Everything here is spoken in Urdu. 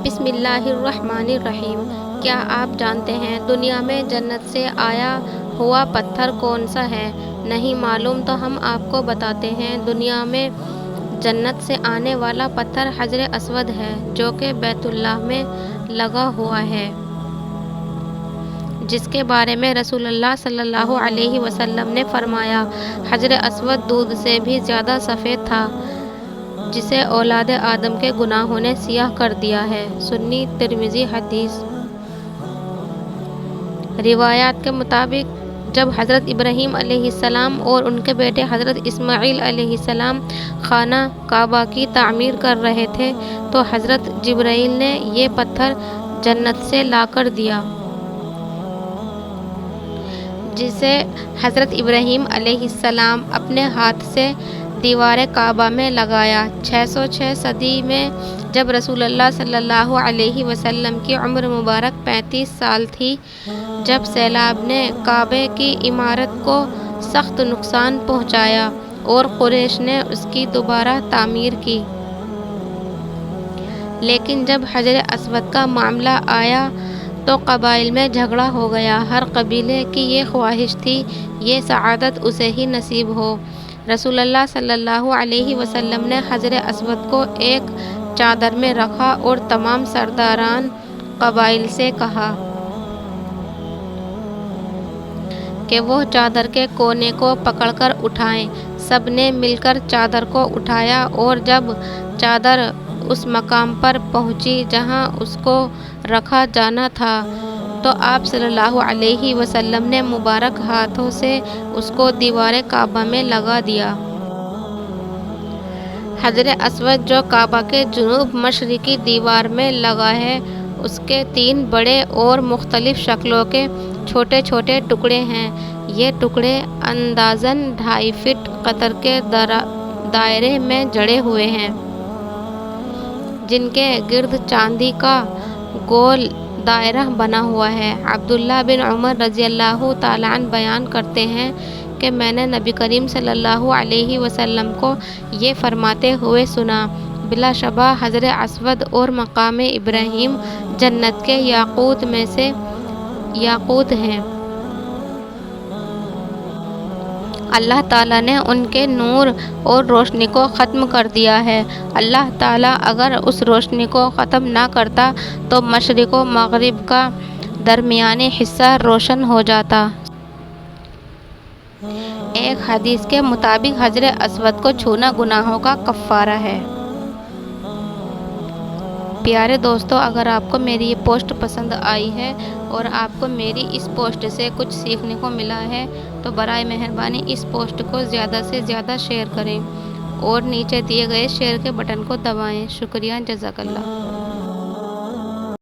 بسم اللہ الرحمن الرحیم۔ کیا آپ جانتے ہیں دنیا میں جنت سے آیا ہوا پتھر کون سا ہے؟ نہیں معلوم تو ہم آپ کو بتاتے ہیں۔ دنیا میں جنت سے آنے والا پتھر حجر اسود ہے، جو کہ بیت اللہ میں لگا ہوا ہے، جس کے بارے میں رسول اللہ صلی اللہ علیہ وسلم نے فرمایا، حجر اسود دودھ سے بھی زیادہ سفید تھا، جسے اولاد آدم کے گناہوں نے سیاہ کر دیا ہے۔ سنی ترمذی حدیث۔ روایات کے مطابق جب حضرت ابراہیم علیہ السلام اور ان کے بیٹے حضرت اسماعیل علیہ السلام خانہ کعبہ کی تعمیر کر رہے تھے تو حضرت جبرائیل نے یہ پتھر جنت سے لا کر دیا، جسے حضرت ابراہیم علیہ السلام اپنے ہاتھ سے دیوار کعبہ میں لگایا۔ 606 صدی میں جب رسول اللہ صلی اللہ علیہ وسلم کی عمر مبارک 35 سال تھی، جب سیلاب نے کعبے کی عمارت کو سخت نقصان پہنچایا اور قریش نے اس کی دوبارہ تعمیر کی، لیکن جب حجر اسود کا معاملہ آیا تو قبائل میں جھگڑا ہو گیا۔ ہر قبیلے کی یہ خواہش تھی یہ سعادت اسے ہی نصیب ہو۔ رسول اللہ صلی اللہ علیہ وسلم نے حجر اسود کو ایک چادر میں رکھا اور تمام سرداران قبائل سے کہا کہ وہ چادر کے کونے کو پکڑ کر اٹھائیں۔ سب نے مل کر چادر کو اٹھایا اور جب چادر اس مقام پر پہنچی جہاں اس کو رکھا جانا تھا تو آپ صلی اللہ علیہ وسلم نے مبارک ہاتھوں سے اس کو دیوار کعبہ میں لگا دیا۔ حجر اسود جو کعبہ کے جنوب مشرقی دیوار میں لگا ہے، اس کے 3 بڑے اور مختلف شکلوں کے چھوٹے چھوٹے ٹکڑے ہیں۔ یہ ٹکڑے اندازاً 2.5 فٹ قطر کے دائرے میں جڑے ہوئے ہیں، جن کے گرد چاندی کا گول دائرہ بنا ہوا ہے۔ عبداللہ بن عمر رضی اللہ تعالیٰ عنہ بیان کرتے ہیں کہ میں نے نبی کریم صلی اللہ علیہ وسلم کو یہ فرماتے ہوئے سنا، بلا شبہ حجر اسود اور مقام ابراہیم جنت کے یاقوت میں سے یاقوت ہیں۔ اللہ تعالیٰ نے ان کے نور اور روشنی کو ختم کر دیا ہے۔ اللہ تعالیٰ اگر اس روشنی کو ختم نہ کرتا تو مشرق و مغرب کا درمیانی حصہ روشن ہو جاتا۔ ایک حدیث کے مطابق حجر اسود کو چھونا گناہوں کا کفارہ ہے۔ پیارے دوستو، اگر آپ کو میری یہ پوسٹ پسند آئی ہے اور آپ کو میری اس پوسٹ سے کچھ سیکھنے کو ملا ہے تو برائے مہربانی اس پوسٹ کو زیادہ سے زیادہ شیئر کریں اور نیچے دیے گئے شیئر کے بٹن کو دبائیں۔ شکریہ، جزاک اللہ۔